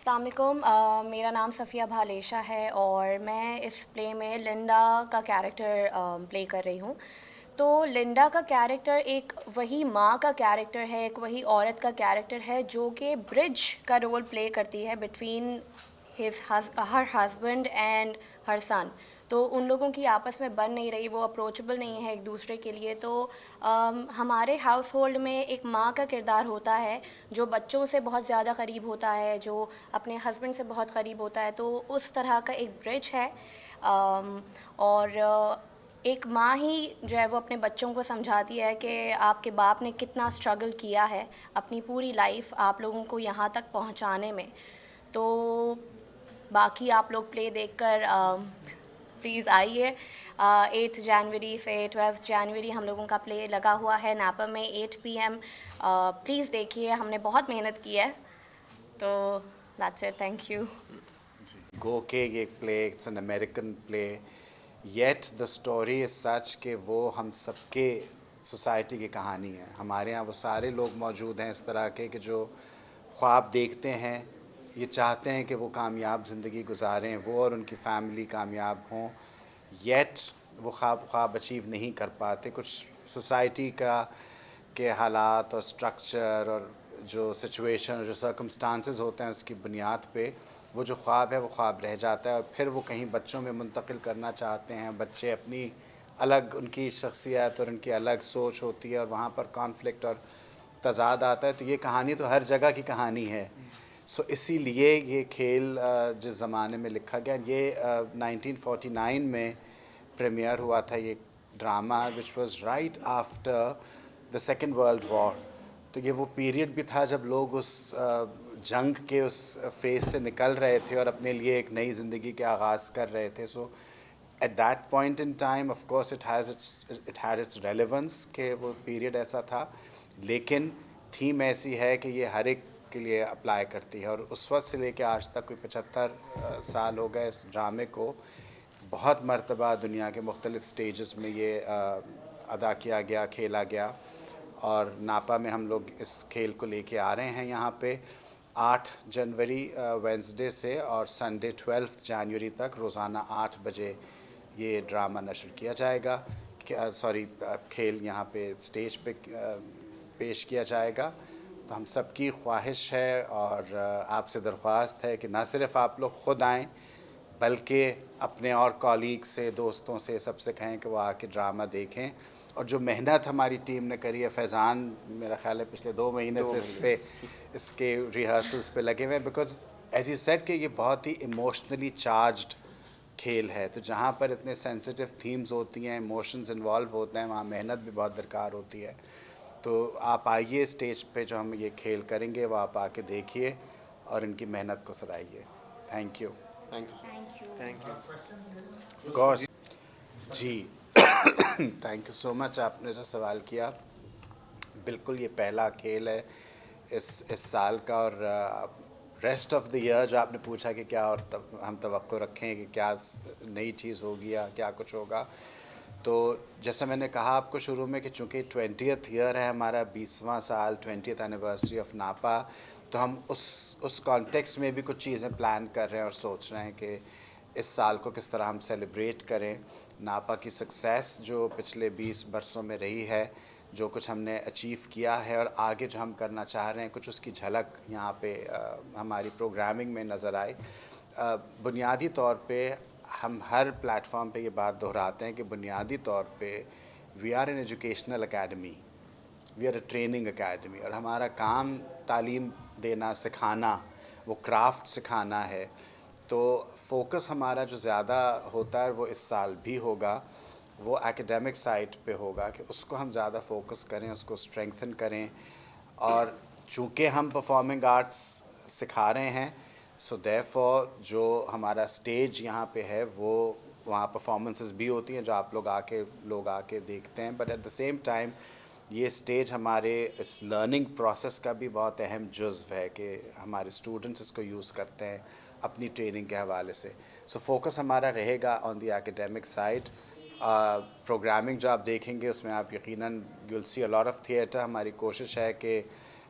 السلام علیکم. میرا نام صفیہ بھالیشا ہے اور میں اس پلے میں لنڈا کا کیریکٹر پلے کر رہی ہوں. تو لنڈا کا کیریکٹر ایک وہی ماں کا کیریکٹر ہے, ایک وہی عورت کا کیریکٹر ہے جو کہ برج کا رول پلے کرتی ہے بٹوین ہر ہسبینڈ اینڈ ہر سن. تو ان لوگوں کی آپس میں بن نہیں رہی, وہ اپروچبل نہیں ہے ایک دوسرے کے لیے. تو ہمارے ہاؤس ہولڈ میں ایک ماں کا کردار ہوتا ہے جو بچوں سے بہت زیادہ قریب ہوتا ہے, جو اپنے ہسبینڈ سے بہت قریب ہوتا ہے. تو اس طرح کا ایک برج ہے. اور ایک ماں ہی جو ہے وہ اپنے بچوں کو سمجھاتی ہے کہ آپ کے باپ نے کتنا اسٹرگل کیا ہے اپنی پوری لائف آپ لوگوں کو یہاں تک پہنچانے میں. تو باقی آپ لوگ پلے دیکھ کر پلیز آئیے. 8 جنوری سے 12 جنوری ہم لوگوں کا پلے لگا ہوا ہے ناپا میں 8 PM. پلیز دیکھیے, ہم نے بہت محنت کی ہے. تو دیٹس اٹ, تھینک یو. گو کے یہ play it's an American play, yet the story is such کہ وہ ہم سب کے سوسائٹی کی کہانی ہے. ہمارے یہاں وہ سارے لوگ موجود ہیں اس طرح کے کہ جو خواب دیکھتے ہیں, یہ چاہتے ہیں کہ وہ کامیاب زندگی گزاریں, وہ اور ان کی فیملی کامیاب ہوں, یٹ وہ خواب اچیو نہیں کر پاتے. کچھ سوسائٹی کے حالات اور اسٹرکچر اور جو سچویشن اور جو سرکمسٹانسز ہوتے ہیں اس کی بنیاد پہ وہ جو خواب ہے وہ خواب رہ جاتا ہے, اور پھر وہ کہیں بچوں میں منتقل کرنا چاہتے ہیں. بچے اپنی الگ ان کی شخصیت اور ان کی الگ سوچ ہوتی ہے, اور وہاں پر کانفلکٹ اور تضاد آتا ہے. تو یہ کہانی تو ہر جگہ کی کہانی ہے. سو اسی لیے یہ کھیل جس زمانے میں لکھا گیا, یہ 1949 میں پریمیئر ہوا تھا یہ drama, which was right after the second world war. تو یہ وہ پیریڈ بھی تھا جب لوگ اس جنگ کے اس فیز سے نکل رہے تھے اور اپنے لیے ایک نئی زندگی کے آغاز کر رہے تھے. So at that point in time of course it had its relevance کہ وہ پیریڈ ایسا تھا, لیکن تھیم ایسی ہے کہ یہ ہر ایک کے لیے اپلائی کرتی ہے. اور اس وقت سے لے کے آج تک کوئی 75 سال ہو گئے اس ڈرامے کو. بہت مرتبہ دنیا کے مختلف سٹیجز میں یہ ادا کیا گیا, کھیلا گیا, اور ناپا میں ہم لوگ اس کھیل کو لے کے آ رہے ہیں یہاں پہ 8 جنوری وینسڈے سے, اور سنڈے 12 جنوری تک روزانہ 8 بجے یہ ڈرامہ نشر کیا جائے گا. کھیل یہاں پہ اسٹیج پہ پیش کیا جائے گا. تو ہم سب کی خواہش ہے اور آپ سے درخواست ہے کہ نہ صرف آپ لوگ خود آئیں بلکہ اپنے اور کولیگ سے, دوستوں سے, سب سے کہیں کہ وہ آ کے ڈرامہ دیکھیں. اور جو محنت ہماری ٹیم نے کری ہے, فیضان میرا خیال ہے پچھلے 2 مہینے سے اس کے ریہرسلس پہ لگے ہوئے ہیں, بیکاز ایز یو سیڈ کہ یہ بہت ہی ایموشنلی چارجڈ کھیل ہے. تو جہاں پر اتنے سینسیٹیو تھیمز ہوتی ہیں, ایموشنز انوالو ہوتے ہیں, وہاں محنت بھی بہت درکار ہوتی ہے. تو آپ آئیے اسٹیج پہ جو ہم یہ کھیل کریں گے وہ آپ آ کے دیکھیے اور ان کی محنت کو سرائیے. Thank you. Thank you. Of course. جی تھینک یو سو مچ. آپ نے جو سوال کیا, بالکل یہ پہلا کھیل ہے اس سال کا, اور ریسٹ آف دی ایئر جو آپ نے پوچھا کہ کیا اور ہم توقع رکھیں کہ کیا نئی چیز ہوگی یا کیا کچھ ہوگا. تو جیسا میں نے کہا آپ کو شروع میں کہ چونکہ 20th ایئر ہے ہمارا, 20واں سال, 20th اینیورسری آف ناپا, تو ہم اس کانٹیکسٹ میں بھی کچھ چیزیں پلان کر رہے ہیں اور سوچ رہے ہیں کہ اس سال کو کس طرح ہم سیلیبریٹ کریں. ناپا کی سکسیس جو پچھلے 20 برسوں میں رہی ہے, جو کچھ ہم نے اچیو کیا ہے اور آگے جو ہم کرنا چاہ رہے ہیں, کچھ اس کی جھلک یہاں پہ ہماری پروگرامنگ میں نظر آئے. بنیادی طور پہ ہم ہر پلیٹ فارم پہ یہ بات دہراتے ہیں کہ بنیادی طور پہ we are an educational academy, we are a training academy, اور ہمارا کام تعلیم دینا, سکھانا, وہ کرافٹ سکھانا ہے. تو فوکس ہمارا جو زیادہ ہوتا ہے وہ اس سال بھی ہوگا, وہ ایکیڈیمک سائٹ پہ ہوگا کہ اس کو ہم زیادہ فوکس کریں, اس کو اسٹرینگتھن کریں. اور چونکہ ہم پرفارمنگ آرٹس سکھا رہے ہیں, سو دیرفور جو ہمارا اسٹیج یہاں پہ ہے وہ وہاں پرفارمنسز بھی ہوتی ہیں جو آپ لوگ آ کے دیکھتے ہیں. But at the same time یہ اسٹیج ہمارے اس لرننگ پروسیس کا بھی بہت اہم جزو ہے کہ ہمارے اسٹوڈنٹس اس کو یوز کرتے ہیں اپنی ٹریننگ کے حوالے سے. سو فوکس ہمارا رہے گا آن دی ایکیڈیمک سائڈ. پروگرامنگ جو آپ دیکھیں گے اس میں آپ یقیناً you will see a lot of theatre. ہماری کوشش ہے کہ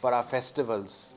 for our festivals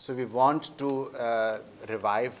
So we want to revive